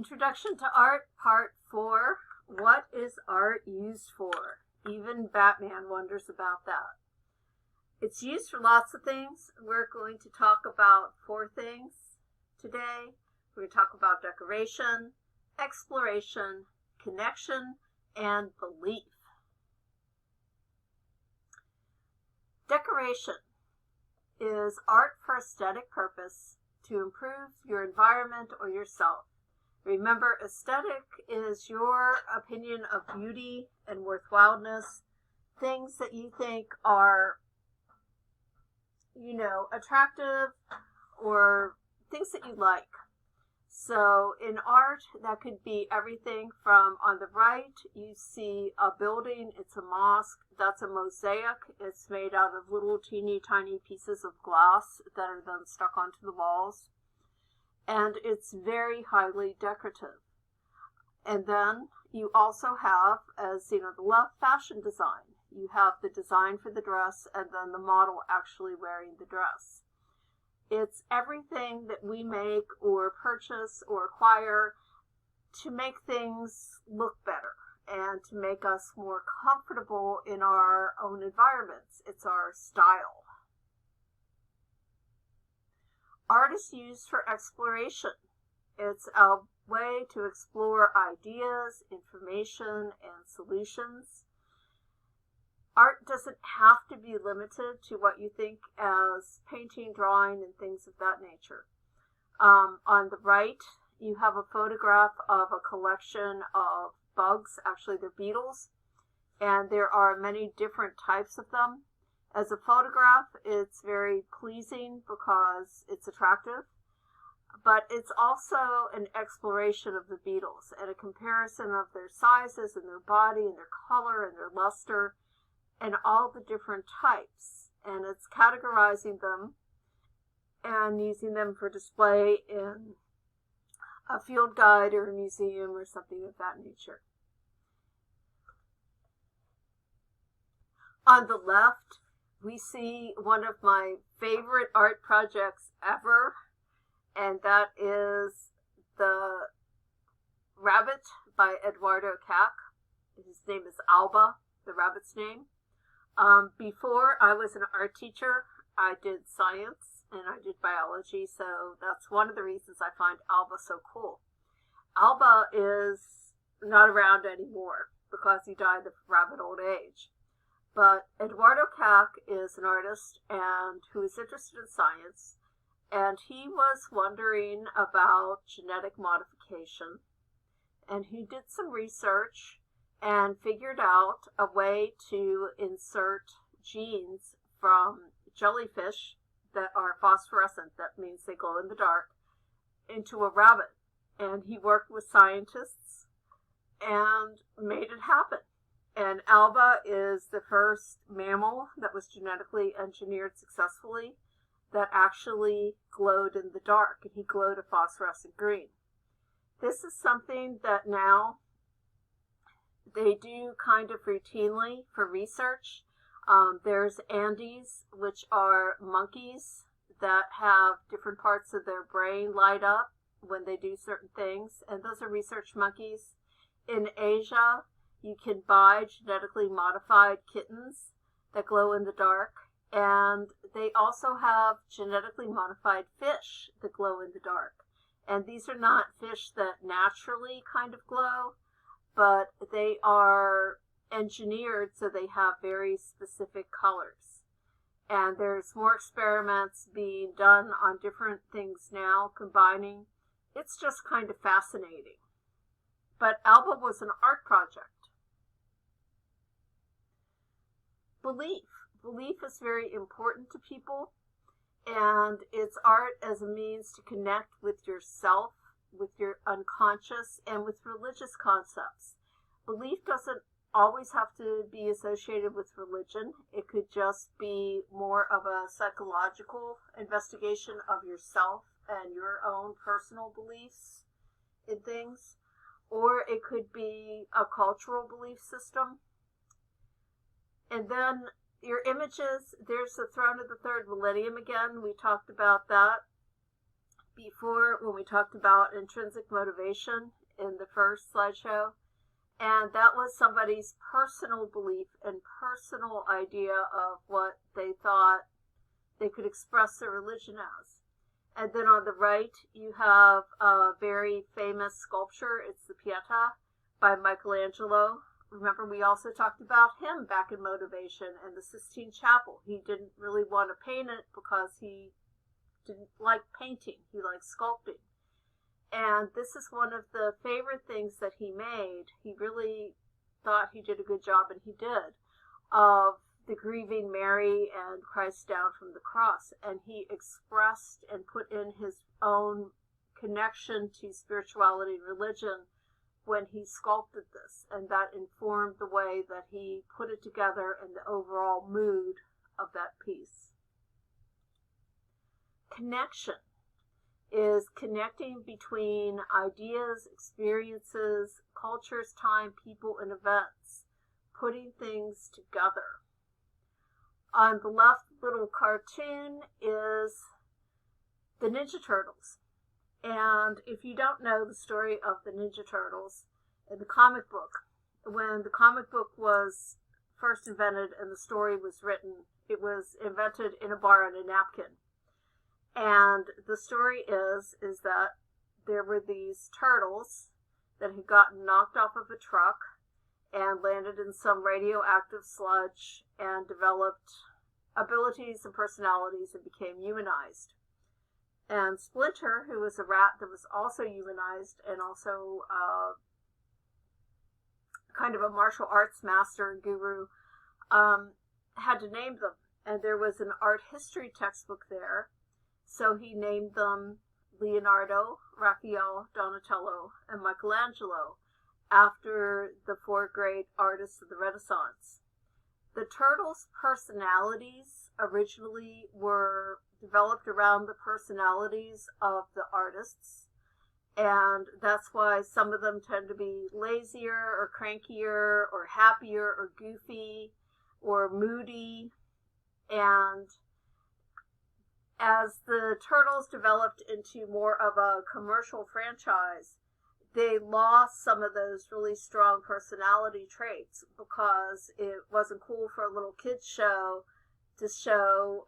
Introduction to Art, Part 4. What is art used for? Even Batman wonders about that. It's used for lots of things. We're going to talk about 4 things today. We're going to talk about decoration, exploration, connection, and belief. Decoration is art for aesthetic purpose to improve your environment or yourself. Remember, aesthetic is your opinion of beauty and worthwhileness, things that you think are, attractive or things that you like. So in art, that could be everything from, on the right, you see a building, it's a mosque, that's a mosaic. It's made out of little teeny tiny pieces of glass that are then stuck onto the walls. And it's very highly decorative. And then you also have, as the left, fashion design. You have the design for the dress and then the model actually wearing the dress. It's everything that we make or purchase or acquire to make things look better and to make us more comfortable in our own environments. It's our style. Art is used for exploration. It's a way to explore ideas, information, and solutions. Art doesn't have to be limited to what you think as painting, drawing, and things of that nature. On the right, you have a photograph of a collection of bugs. Actually, they're beetles, and there are many different types of them. As a photograph, it's very pleasing because it's attractive, but it's also an exploration of the beetles and a comparison of their sizes and their body and their color and their luster and all the different types. And it's categorizing them and using them for display in a field guide or a museum or something of that nature. On the left, we see one of my favorite art projects ever, and that is the Rabbit by Eduardo Kac. His name is Alba, the rabbit's name. Before I was an art teacher, I did science and I did biology, so that's one of the reasons I find Alba so cool. Alba is not around anymore because he died of rapid old age. But Eduardo Kac is an artist and who is interested in science, and he was wondering about genetic modification, and he did some research and figured out a way to insert genes from jellyfish that are phosphorescent, that means they glow in the dark, into a rabbit. And he worked with scientists and made it happen. And Alba is the first mammal that was genetically engineered successfully that actually glowed in the dark, and he glowed a phosphorescent green. This is something that now they do kind of routinely for research. There's Andes, which are monkeys that have different parts of their brain light up when they do certain things, and those are research monkeys. In Asia, you can buy genetically modified kittens that glow in the dark, and they also have genetically modified fish that glow in the dark. And these are not fish that naturally kind of glow, but they are engineered so they have very specific colors. And there's more experiments being done on different things now, combining. It's just kind of fascinating. But Alba was an art project. Belief. Belief is very important to people, and it's art as a means to connect with yourself, with your unconscious, and with religious concepts. Belief doesn't always have to be associated with religion. It could just be more of a psychological investigation of yourself and your own personal beliefs in things, or it could be a cultural belief system. And then your images, there's the throne of the third millennium again. We talked about that. before when we talked about intrinsic motivation in the first slideshow. And that was somebody's personal belief and personal idea of what they thought they could express their religion as. And then on the right, you have a very famous sculpture. It's the Pietà by Michelangelo. Remember, we also talked about him back in Motivation and the Sistine Chapel. He didn't really want to paint it because he didn't like painting. He liked sculpting. And this is one of the favorite things that he made. He really thought he did a good job, and he did, of the grieving Mary and Christ down from the cross. And he expressed and put in his own connection to spirituality and religion when he sculpted this. And that informed the way that he put it together and the overall mood of that piece. Connection is connecting between ideas, experiences, cultures, time, people, and events, putting things together. On the left little cartoon is the Ninja Turtles. And if you don't know the story of the Ninja Turtles, in the comic book, when the comic book was first invented and the story was written, it was invented in a bar on a napkin. And the story is that there were these turtles that had gotten knocked off of a truck and landed in some radioactive sludge and developed abilities and personalities and became humanized. And Splinter, who was a rat that was also humanized and also kind of a martial arts master and guru, had to name them. And there was an art history textbook there. So he named them Leonardo, Raphael, Donatello, and Michelangelo after the four great artists of the Renaissance. The turtles' personalities originally were developed around the personalities of the artists, and that's why some of them tend to be lazier or crankier or happier or goofy or moody. And as the Turtles developed into more of a commercial franchise, they lost some of those really strong personality traits because it wasn't cool for a little kids show to show,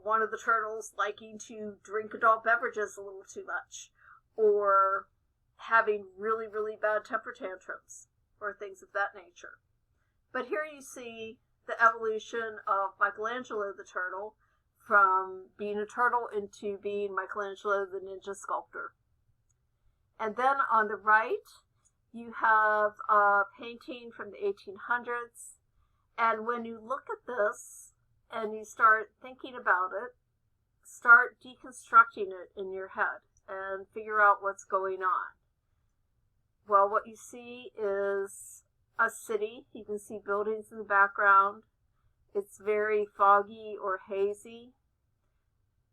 one of the turtles liking to drink adult beverages a little too much or having really, really bad temper tantrums or things of that nature. But here you see the evolution of Michelangelo the Turtle from being a turtle into being Michelangelo the Ninja Sculptor. And then on the right, you have a painting from the 1800s. And when you look at this and you start thinking about it, start deconstructing it in your head and figure out what's going on. Well, what you see is a city. You can see buildings in the background. It's very foggy or hazy.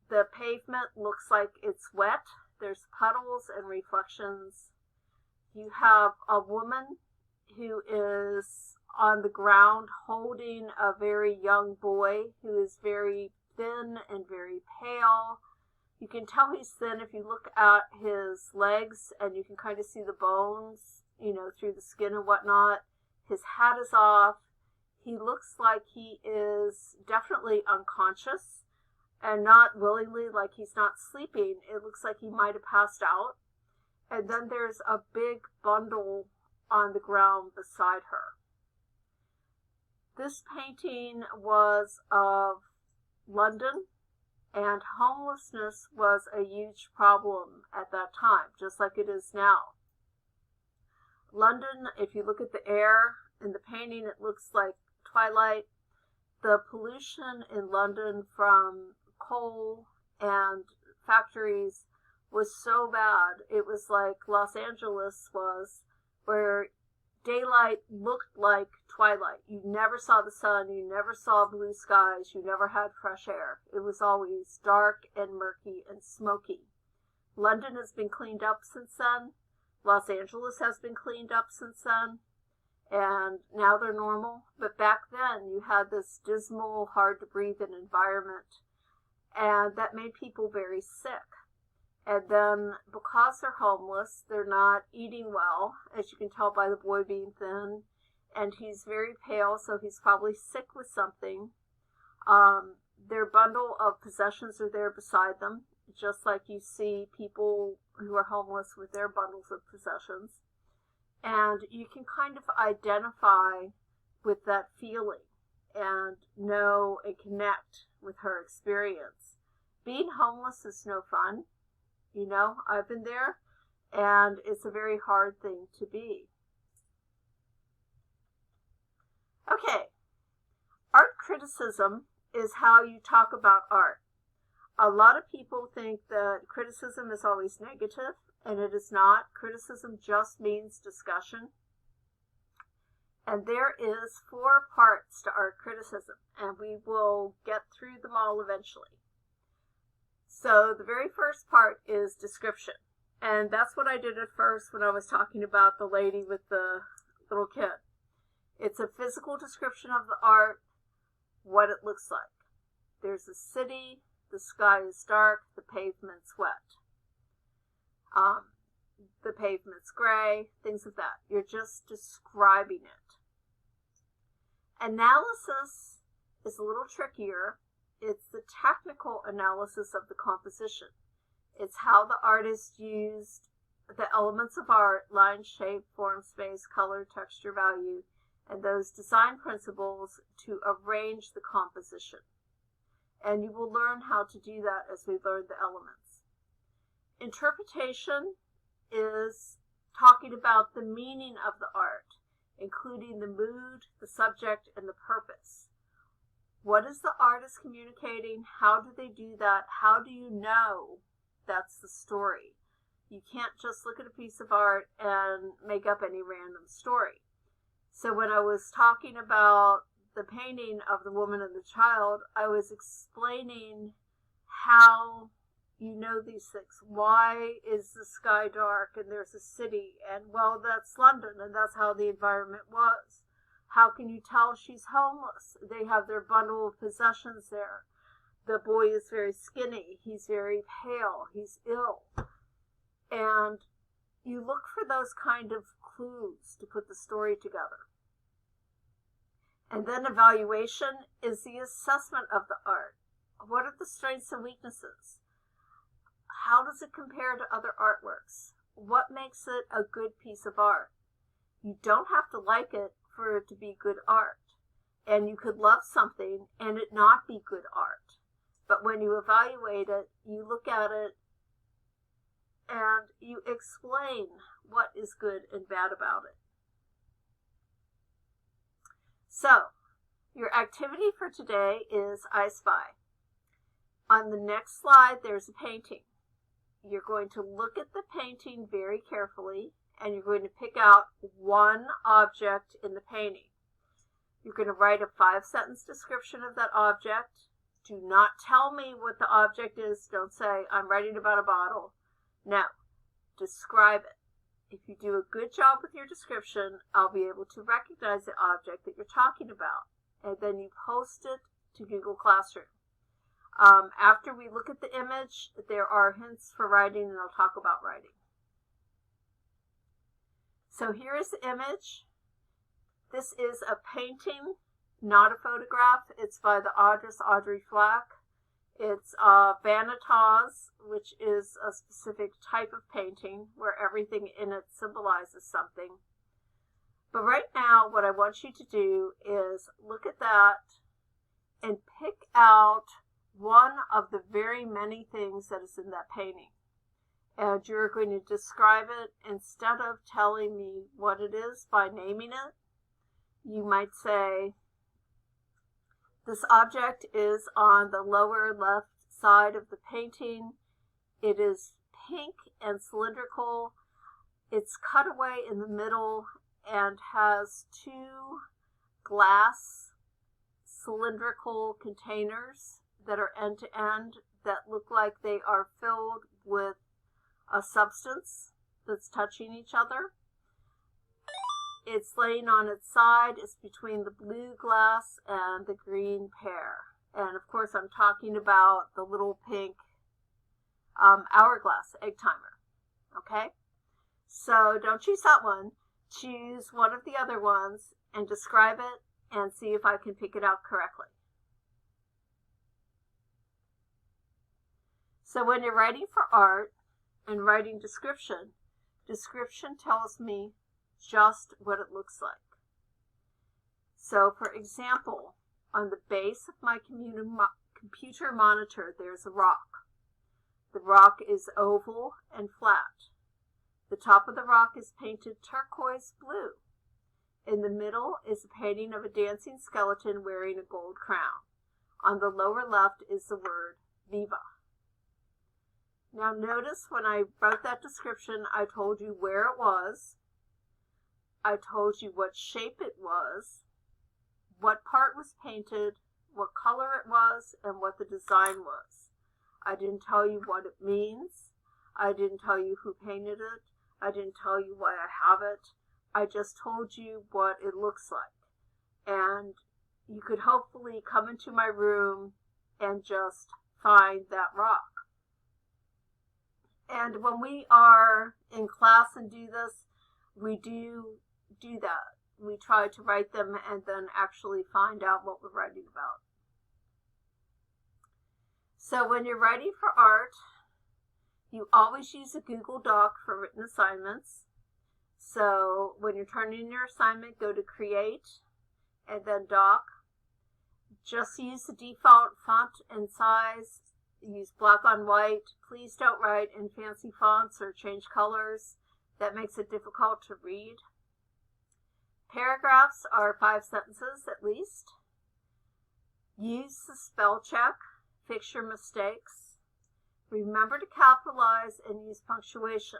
The pavement looks like it's wet. There's puddles and reflections. You have a woman who is on the ground holding a very young boy who is very thin and very pale. You can tell he's thin if you look at his legs and you can kind of see the bones, through the skin and whatnot. His hat is off. He looks like he is definitely unconscious and not willingly, like he's not sleeping. It looks like he might have passed out. And then there's a big bundle on the ground beside her. This painting was of London, and homelessness was a huge problem at that time, just like it is now. London, if you look at the air in the painting, it looks like twilight. The pollution in London from coal and factories was so bad. It was like Los Angeles was, where daylight looked like twilight. You never saw the sun, you never saw blue skies, you never had fresh air. It was always dark and murky and smoky. London has been cleaned up since then. Los Angeles has been cleaned up since then. And now they're normal. But back then you had this dismal, hard to breathe in environment. And that made people very sick. And then because they're homeless, they're not eating well, as you can tell by the boy being thin. And he's very pale, so he's probably sick with something. Their bundle of possessions are there beside them, just like you see people who are homeless with their bundles of possessions. And you can kind of identify with that feeling and know and connect with her experience. Being homeless is no fun. You know, I've been there, and it's a very hard thing to be. Okay, art criticism is how you talk about art. A lot of people think that criticism is always negative, and it is not. Criticism just means discussion. And there is 4 parts to art criticism, and we will get through them all eventually. So the very first part is description. And that's what I did at first when I was talking about the lady with the little kid. It's a physical description of the art, what it looks like. There's a city, the sky is dark, the pavement's wet. The pavement's gray, things like that. You're just describing it. Analysis is a little trickier. It's the technical analysis of the composition. It's how the artist used the elements of art, line, shape, form, space, color, texture, value, and those design principles to arrange the composition. And you will learn how to do that as we learn the elements. Interpretation is talking about the meaning of the art, including the mood, the subject, and the purpose. What is the artist communicating? How do they do that? How do you know that's the story? You can't just look at a piece of art and make up any random story. So when I was talking about the painting of the woman and the child, I was explaining how you know these things. Why is the sky dark and there's a city? And well, that's London, and that's how the environment was. How can you tell she's homeless? They have their bundle of possessions there. The boy is very skinny. He's very pale. He's ill. And you look for those kind of clues to put the story together. And then evaluation is the assessment of the art. What are the strengths and weaknesses? How does it compare to other artworks? What makes it a good piece of art? You don't have to like it for it to be good art. And you could love something and it not be good art. But when you evaluate it, you look at it and you explain what is good and bad about it. So, your activity for today is I Spy. On the next slide, there's a painting. You're going to look at the painting very carefully, and you're going to pick out one object in the painting. You're going to write a 5-sentence description of that object. Do not tell me what the object is. Don't say, I'm writing about a bottle. No, describe it. If you do a good job with your description, I'll be able to recognize the object that you're talking about. And then you post it to Google Classroom. After we look at the image, there are hints for writing, and I'll talk about writing. So here is the image. This is a painting, not a photograph. It's by the artist Audrey Flack. It's Vanitas, which is a specific type of painting where everything in it symbolizes something. But right now, what I want you to do is look at that and pick out one of the very many things that is in that painting. And you're going to describe it instead of telling me what it is by naming it. You might say, this object is on the lower left side of the painting. It is pink and cylindrical. It's cut away in the middle and has 2 glass cylindrical containers that are end to end that look like they are filled with a substance that's touching each other. It's laying on its side. It's between the blue glass and the green pear. And of course, I'm talking about the little pink Hourglass egg timer. Okay? So don't choose that one. Choose one of the other ones and describe it and see if I can pick it out correctly. So when you're writing for art and writing description, description tells me just what it looks like. So for example, on the base of my computer monitor, there's a rock. The rock is oval and flat. The top of the rock is painted turquoise blue. In the middle is a painting of a dancing skeleton wearing a gold crown. On the lower left is the word Viva. Now notice when I wrote that description, I told you where it was. I told you what shape it was, what part was painted, what color it was, and what the design was. I didn't tell you what it means. I didn't tell you who painted it. I didn't tell you why I have it. I just told you what it looks like. And you could hopefully come into my room and just find that rock. And when we are in class and do this, we do that. We try to write them and then actually find out what we're writing about. So when you're writing for art, you always use a Google Doc for written assignments. So when you're turning in your assignment, go to Create and then Doc. Just use the default font and size. Use black on white. Please don't write in fancy fonts or change colors. That makes it difficult to read. Paragraphs are 5 sentences at least. Use the spell check. Fix your mistakes. Remember to capitalize and use punctuation.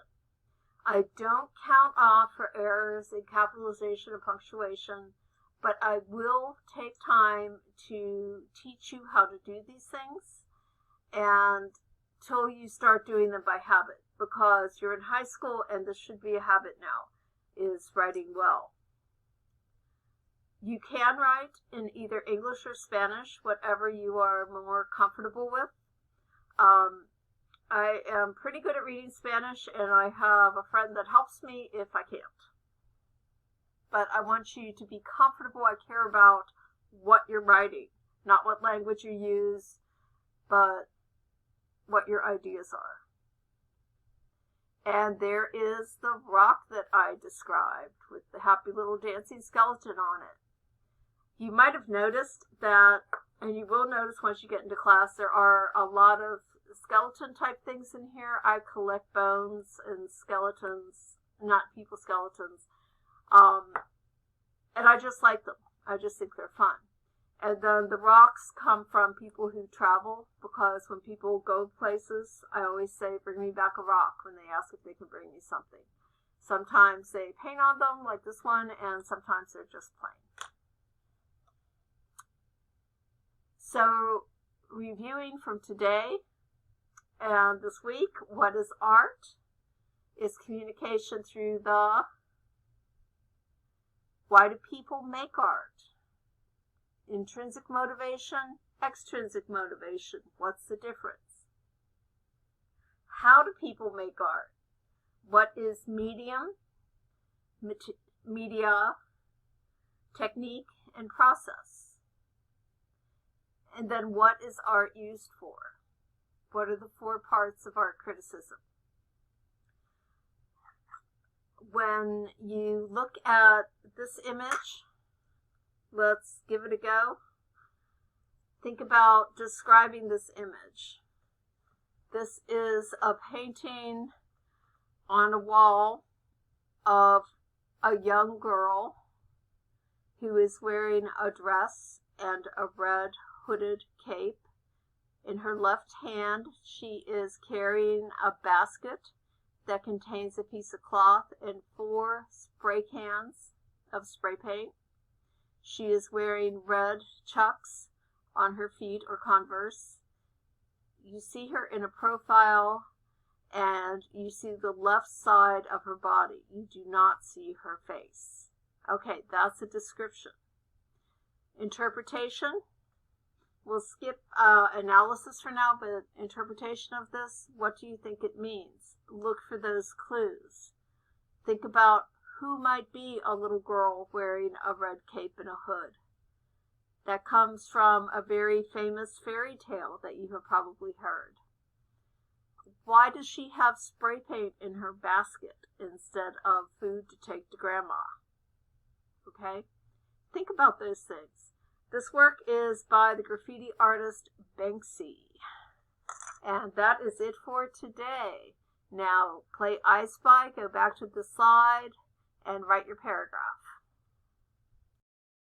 I don't count off for errors in capitalization and punctuation, but I will take time to teach you how to do these things and till you start doing them by habit, because you're in high school and this should be a habit now, is writing well. You can write in either English or Spanish, whatever you are more comfortable with. I am pretty good at reading Spanish, and I have a friend that helps me if I can't. But I want you to be comfortable. I care about what you're writing, not what language you use, but what your ideas are. And there is the rock that I described with the happy little dancing skeleton on it. You might have noticed that, and you will notice once you get into class, there are a lot of skeleton type things in here. I collect bones and skeletons, not people skeletons. And I just like them. I just think they're fun. And then the rocks come from people who travel, because when people go places, I always say, bring me back a rock when they ask if they can bring me something. Sometimes they paint on them, like this one, and sometimes they're just plain. So, reviewing from today and this week, what is art? Is communication through the. Why do people make art? Intrinsic motivation, extrinsic motivation. What's the difference? How do people make art? What is medium, media, technique, and process? And then what is art used for? What are the 4 parts of art criticism? When you look at this image, let's give it a go. Think about describing this image. This is a painting on a wall of a young girl who is wearing a dress and a red hooded cape. In her left hand, she is carrying a basket that contains a piece of cloth and 4 spray cans of spray paint. She is wearing red chucks on her feet, or Converse. You see her in a profile, and you see the left side of her body. You do not see her face. Okay, that's a description. Interpretation. We'll skip analysis for now, but interpretation of this. What do you think it means? Look for those clues. Think about who might be a little girl wearing a red cape and a hood. That comes from a very famous fairy tale that you have probably heard. Why does she have spray paint in her basket instead of food to take to Grandma? Okay? Think about those things. This work is by the graffiti artist Banksy. And that is it for today. Now, play I Spy, go back to the slide, and write your paragraph.